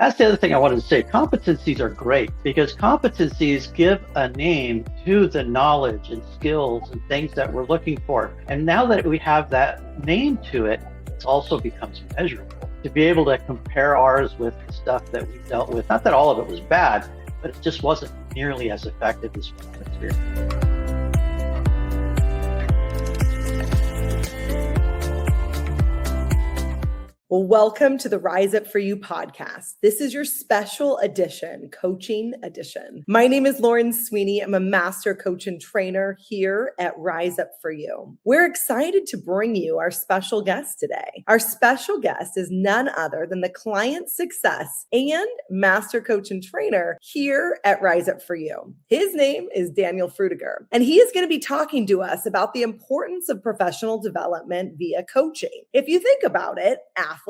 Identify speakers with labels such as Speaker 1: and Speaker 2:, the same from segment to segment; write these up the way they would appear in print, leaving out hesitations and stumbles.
Speaker 1: That's the other thing I wanted to say. Competencies are great because competencies give a name to the knowledge and skills and things that we're looking for. And now that we have that name to it, it also becomes measurable. To be able to compare ours with the stuff that we dealt with, not that all of it was bad, but it just wasn't nearly as effective as we experienced.
Speaker 2: Well, welcome to the Rise Up For You podcast. This is your special edition, coaching edition. My name is Lauren Sweeney. I'm a master coach and trainer here at Rise Up For You. We're excited to bring you our special guest today. Our special guest is none other than the client success and master coach and trainer here at Rise Up For You. His name is Daniel Frutiger, and he is going to be talking to us about the importance of professional development via coaching. If you think about it, athletes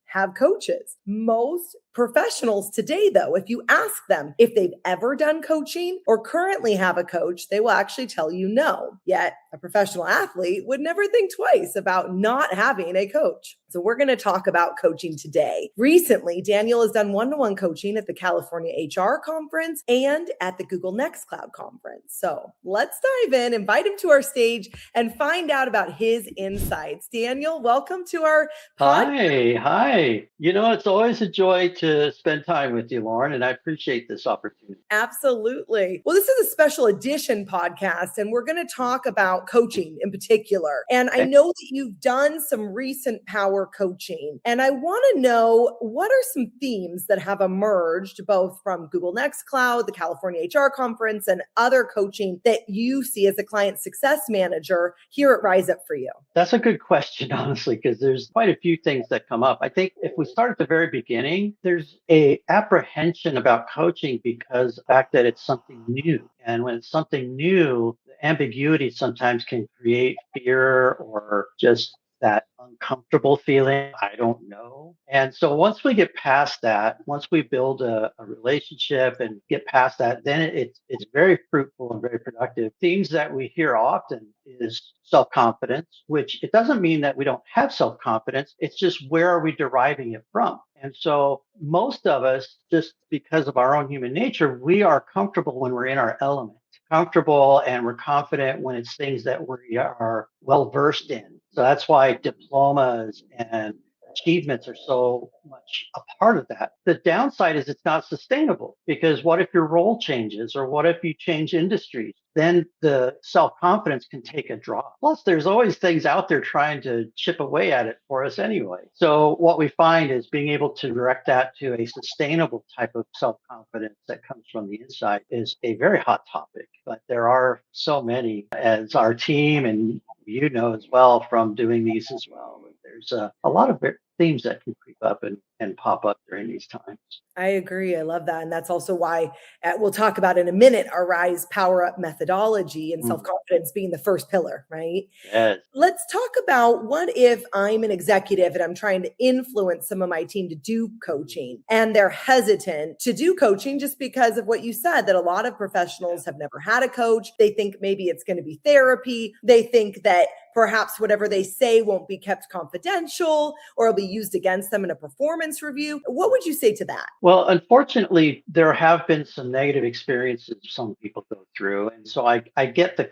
Speaker 2: have coaches. Most professionals today, though, if you ask them if they've ever done coaching or currently have a coach, they will actually tell you no. Yet a professional athlete would never think twice about not having a coach. So we're going to talk about coaching today. Recently, Daniel has done one-to-one coaching at the California HR conference and at the Google Nextcloud conference. So let's dive in, invite him to our stage, and find out about his insights. Daniel, welcome to our podcast.
Speaker 1: Hi. It's always a joy to spend time with you, Lauren, and I appreciate this opportunity.
Speaker 2: Absolutely. Well, this is a special edition podcast, and we're going to talk about coaching in particular. And I know that you've done some recent power coaching, and I want to know what are some themes that have emerged both from Google Nextcloud, the California HR conference, and other coaching that you see as a client success manager here at Rise Up For You?
Speaker 1: That's a good question, honestly, because there's quite a few things that come up. I think if we start at the very beginning, there's a apprehension about coaching because the fact that it's something new. And when it's something new, the ambiguity sometimes can create fear or just that uncomfortable feeling. I don't know. And so once we get past that, once we build a relationship and get past that, then it's very fruitful and very productive. Themes that we hear often is self-confidence, which it doesn't mean that we don't have self-confidence. It's just where are we deriving it from? And so most of us, just because of our own human nature, we are comfortable when we're in our element, comfortable and we're confident when it's things that we are well versed in. So that's why diplomas and achievements are so much a part of that. The downside is it's not sustainable because what if your role changes or what if you change industries? Then the self-confidence can take a drop. Plus, there's always things out there trying to chip away at it for us anyway. So what we find is being able to direct that to a sustainable type of self-confidence that comes from the inside is a very hot topic. But there are so many, as our team and you know as well from doing these as well. There's a lot of themes that can creep up and pop up during these times.
Speaker 2: I agree. I love that. And that's also why we'll talk about in a minute our Rise Power Up methodology and self-confidence being the first pillar, right?
Speaker 1: Yes.
Speaker 2: Let's talk about what if I'm an executive and I'm trying to influence some of my team to do coaching and they're hesitant to do coaching just because of what you said, that a lot of professionals have never had a coach. They think maybe it's going to be therapy. They think that perhaps whatever they say won't be kept confidential or will be used against them in a performance review. What would you say to that?
Speaker 1: Well, unfortunately, there have been some negative experiences some people go through. And so I get the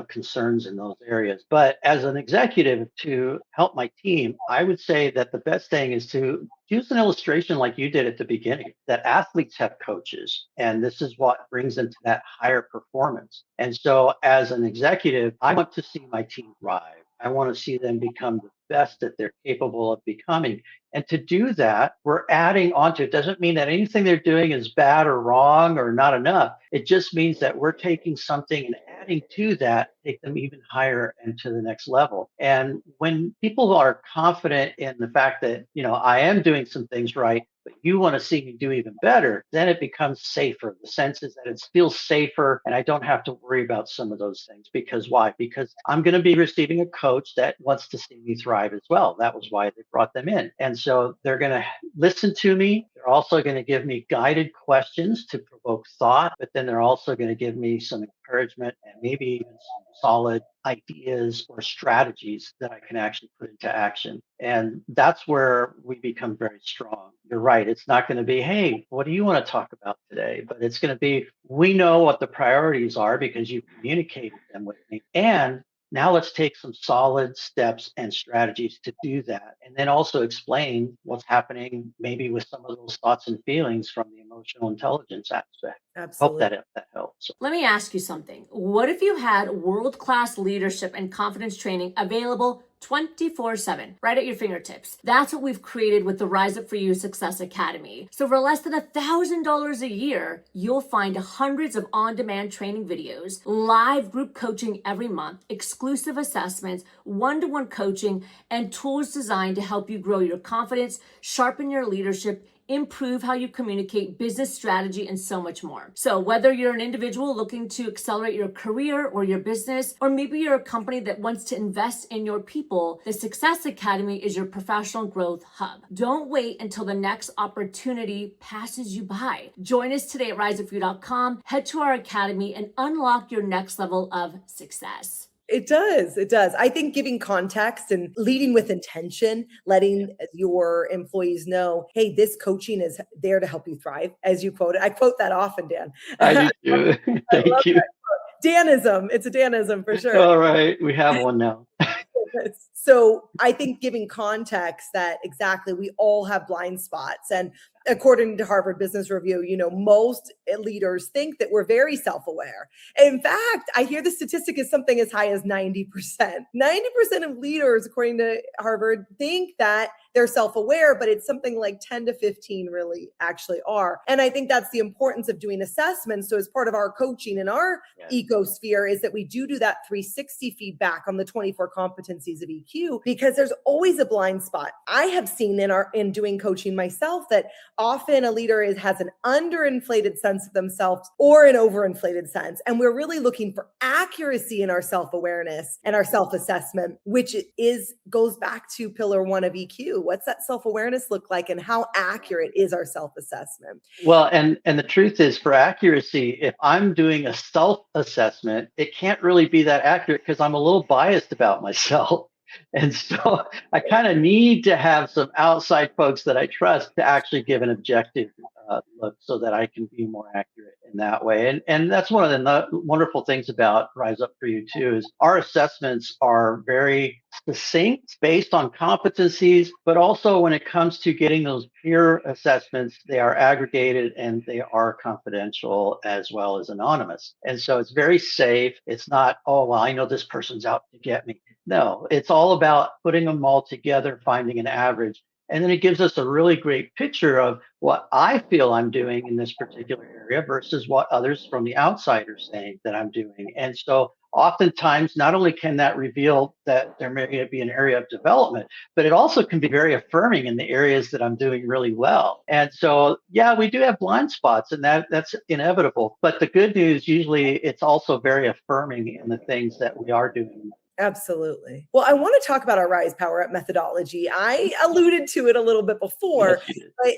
Speaker 1: concerns in those areas. But as an executive to help my team, I would say that the best thing is to use an illustration like you did at the beginning, that athletes have coaches. And this is what brings them to that higher performance. And so as an executive, I want to see my team thrive. I want to see them become the best that they're capable of becoming. And to do that, we're adding onto it. Doesn't mean that anything they're doing is bad or wrong or not enough. It just means that we're taking something and adding to that, take them even higher and to the next level. And when people are confident in the fact that, I am doing some things right, but you want to see me do even better, then it becomes safer. The sense is that it feels safer and I don't have to worry about some of those things. Because why? Because I'm going to be receiving a coach that wants to see me thrive as well. That was why they brought them in. And so they're going to listen to me. They're also going to give me guided questions to provoke thought, but then they're also going to give me some encouragement and maybe even some solid ideas or strategies that I can actually put into action. And that's where we become very strong. You're right. It's not going to be, hey, what do you want to talk about today? But it's going to be, we know what the priorities are because you communicated them with me. And now let's take some solid steps and strategies to do that. And then also explain what's happening maybe with some of those thoughts and feelings from the emotional intelligence aspect. Hope
Speaker 2: Absolutely.
Speaker 1: that helps.
Speaker 3: Let me ask you something. What if you had world-class leadership and confidence training available 24/7, right at your fingertips? That's what we've created with the Rise Up For You Success Academy. So for less than $1,000 a year, you'll find hundreds of on-demand training videos, live group coaching every month, exclusive assessments, one-to-one coaching, and tools designed to help you grow your confidence, sharpen your leadership, improve how you communicate, business strategy, and so much more. So whether you're an individual looking to accelerate your career or your business, or maybe you're a company that wants to invest in your people, the Success Academy is your professional growth hub. Don't wait until the next opportunity passes you by. Join us today at riseupforyou.com, head to our academy, and unlock your next level of success.
Speaker 2: It does. It does. I think giving context and leading with intention, letting your employees know, hey, this coaching is there to help you thrive, as you quoted. I quote that often, Dan.
Speaker 1: I do too. Thank you.
Speaker 2: Danism. It's a Danism for sure.
Speaker 1: All right. We have one now.
Speaker 2: So I think giving context that exactly we all have blind spots. And according to Harvard Business Review, most leaders think that we're very self-aware. In fact, I hear the statistic is something as high as 90%. 90% of leaders, according to Harvard, think that they're self-aware, but it's something like 10 to 15 really actually are. And I think that's the importance of doing assessments. So as part of our coaching in our ecosphere is that we do that 360 feedback on the 24 competencies of EQ, because there's always a blind spot. I have seen in doing coaching myself that often a leader has an underinflated sense of themselves or an overinflated sense. And we're really looking for accuracy in our self-awareness and our self-assessment, which goes back to pillar 1 of EQ. What's that self-awareness look like and how accurate is our self-assessment?
Speaker 1: Well, and the truth is, for accuracy, if I'm doing a self-assessment, it can't really be that accurate because I'm a little biased about myself. And so I kind of need to have some outside folks that I trust to actually give an objective look so that I can be more accurate in that way. And that's one of the wonderful things about Rise Up For You too, is our assessments are very succinct based on competencies, but also when it comes to getting those peer assessments, they are aggregated and they are confidential as well as anonymous. And so it's very safe. It's not, oh, well, I know this person's out to get me. No, it's all about putting them all together, finding an average. And then it gives us a really great picture of what I feel I'm doing in this particular area versus what others from the outside are saying that I'm doing. And so oftentimes, not only can that reveal that there may be an area of development, but it also can be very affirming in the areas that I'm doing really well. And so, yeah, we do have blind spots, and that's inevitable. But the good news, usually it's also very affirming in the things that we are doing.
Speaker 2: Absolutely. Well, I want to talk about our Rise Power Up methodology. I alluded to it a little bit before, but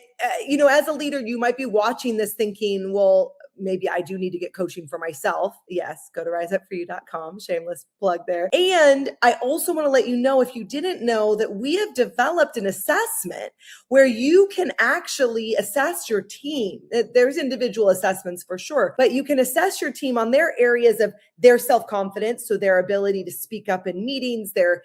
Speaker 2: as a leader, you might be watching this thinking, well, maybe I do need to get coaching for myself. Yes, go to riseupforyou.com, shameless plug there. And I also want to let you know, if you didn't know, that we have developed an assessment where you can actually assess your team. There's individual assessments for sure, but you can assess your team on their areas of their self-confidence, so their ability to speak up in meetings, their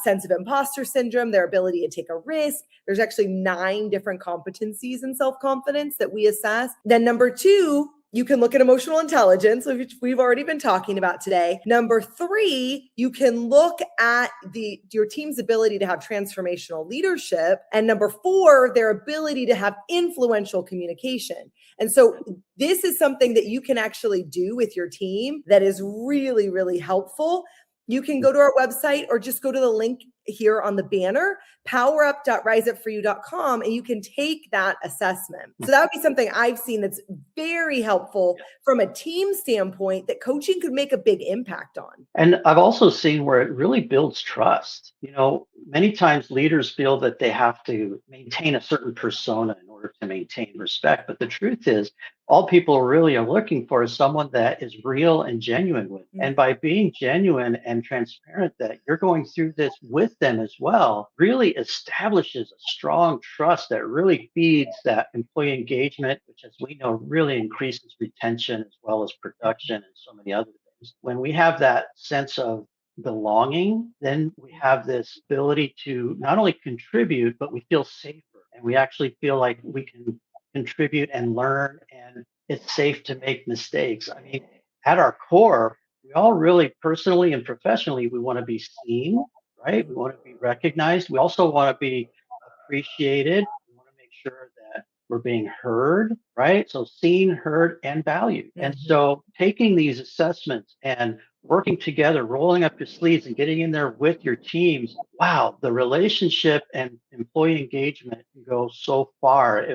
Speaker 2: sense of imposter syndrome, their ability to take a risk. There's actually 9 different competencies in self-confidence that we assess. Then number 2, you can look at emotional intelligence, which we've already been talking about today. Number 3, you can look at your team's ability to have transformational leadership. And number 4, their ability to have influential communication. And so this is something that you can actually do with your team that is really, really helpful. You can go to our website or just go to the link here on the banner, powerup.riseupforyou.com, and you can take that assessment. So that would be something I've seen that's very helpful from a team standpoint that coaching could make a big impact on.
Speaker 1: And I've also seen where it really builds trust. Many times leaders feel that they have to maintain a certain persona in order to maintain respect. But the truth is, all people really are looking for is someone that is real and genuine with. And by being genuine and transparent that you're going through this with them as well, really establishes a strong trust that really feeds that employee engagement, which, as we know, really increases retention as well as production and so many other things. When we have that sense of belonging, then we have this ability to not only contribute, but we feel safer and we actually feel like we can contribute and learn, and it's safe to make mistakes. I mean, at our core, we all really personally and professionally, we want to be seen, right? We want to be recognized. We also want to be appreciated. We want to make sure that we're being heard, right? So seen, heard, and valued. And so taking these assessments and working together, rolling up your sleeves and getting in there with your teams, wow, the relationship and employee engagement can go so far.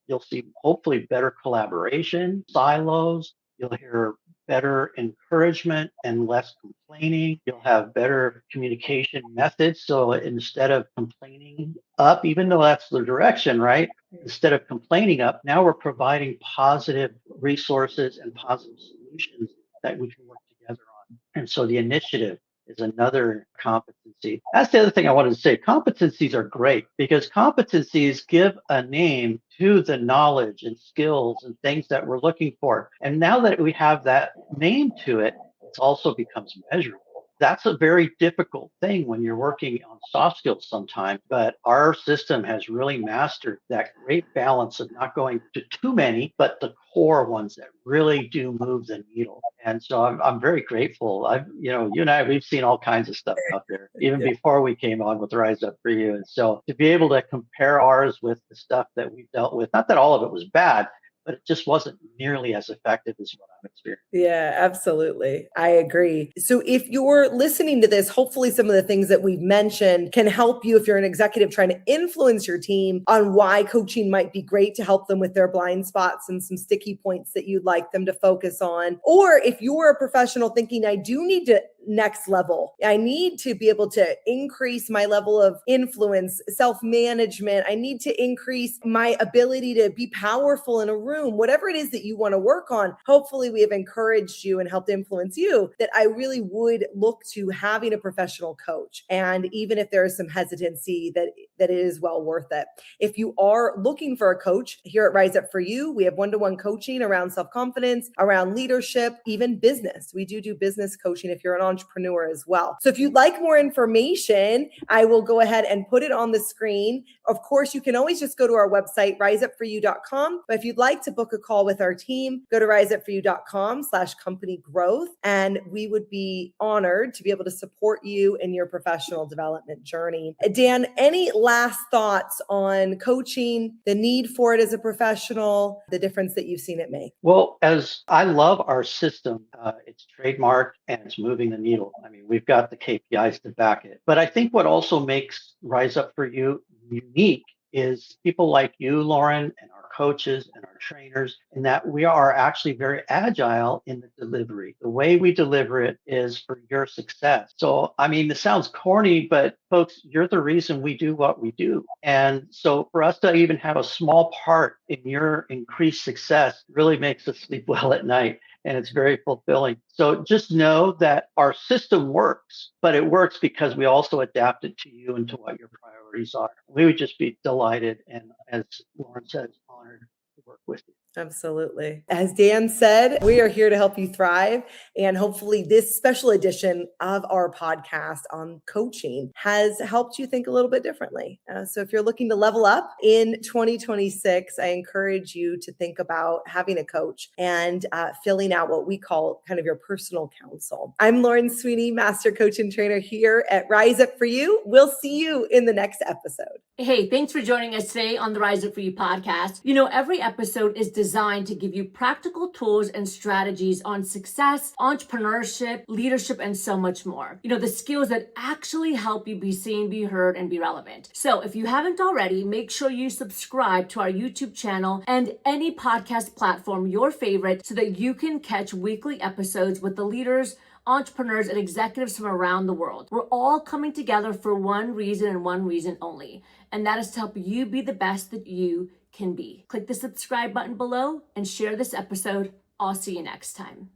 Speaker 1: You'll see hopefully better collaboration, silos, you'll hear better encouragement and less complaining. You'll have better communication methods. So instead of complaining up, even though that's the direction, right? Instead of complaining up, now we're providing positive resources and positive solutions that we can work together on. And so the initiative is another competency. That's the other thing I wanted to say. Competencies are great because competencies give a name to the knowledge and skills and things that we're looking for. And now that we have that name to it, it also becomes measurable. That's a very difficult thing when you're working on soft skills sometimes, but our system has really mastered that great balance of not going to too many, but the core ones that really do move the needle. And so I'm very grateful. You and I, we've seen all kinds of stuff out there, even before we came on with Rise Up For You. And so to be able to compare ours with the stuff that we've dealt with, not that all of it was bad, but it just wasn't nearly as effective as what I'm experiencing.
Speaker 2: Yeah, absolutely. I agree. So if you're listening to this, hopefully some of the things that we've mentioned can help you if you're an executive trying to influence your team on why coaching might be great to help them with their blind spots and some sticky points that you'd like them to focus on. Or if you're a professional thinking, I do need to next level. I need to be able to increase my level of influence, self-management. I need to increase my ability to be powerful in a room, whatever it is that you want to work on. Hopefully we have encouraged you and helped influence you that I really would look to having a professional coach. And even if there is some hesitancy, that it is well worth it. If you are looking for a coach here at Rise Up For You, we have one-to-one coaching around self-confidence, around leadership, even business. We do business coaching if you're an entrepreneur as well. So if you'd like more information, I will go ahead and put it on the screen. Of course, you can always just go to our website, riseupforyou.com. But if you'd like to book a call with our team, go to riseupforyou.com/company growth. And we would be honored to be able to support you in your professional development journey. Dan, any last thoughts on coaching, the need for it as a professional, the difference that you've seen it make?
Speaker 1: Well, as I love our system, it's trademarked and it's moving the needle. I mean, we've got the KPIs to back it. But I think what also makes Rise Up For You unique is people like you, Lauren, and our coaches and our trainers, and that we are actually very agile in the delivery. The way we deliver it is for your success. So, I mean, this sounds corny, but folks, you're the reason we do what we do. And so for us to even have a small part in your increased success really makes us sleep well at night. And it's very fulfilling. So just know that our system works, but it works because we also adapt it to you and to what your priorities are. We would just be delighted and, as Lauren says, honored to work with you.
Speaker 2: Absolutely. As Dan said, we are here to help you thrive. And hopefully this special edition of our podcast on coaching has helped you think a little bit differently. So if you're looking to level up in 2026, I encourage you to think about having a coach and filling out what we call kind of your personal counsel. I'm Lauren Sweeney, Master Coach and Trainer here at Rise Up For You. We'll see you in the next episode.
Speaker 3: Hey, thanks for joining us today on the Rise Up For You podcast. Every episode is designed to give you practical tools and strategies on success, entrepreneurship, leadership, and so much more. The skills that actually help you be seen, be heard, and be relevant. So if you haven't already, make sure you subscribe to our YouTube channel and any podcast platform, your favorite, so that you can catch weekly episodes with the leaders, entrepreneurs, and executives from around the world. We're all coming together for one reason and one reason only, and that is to help you be the best that you can be. Click the subscribe button below and share this episode. I'll see you next time.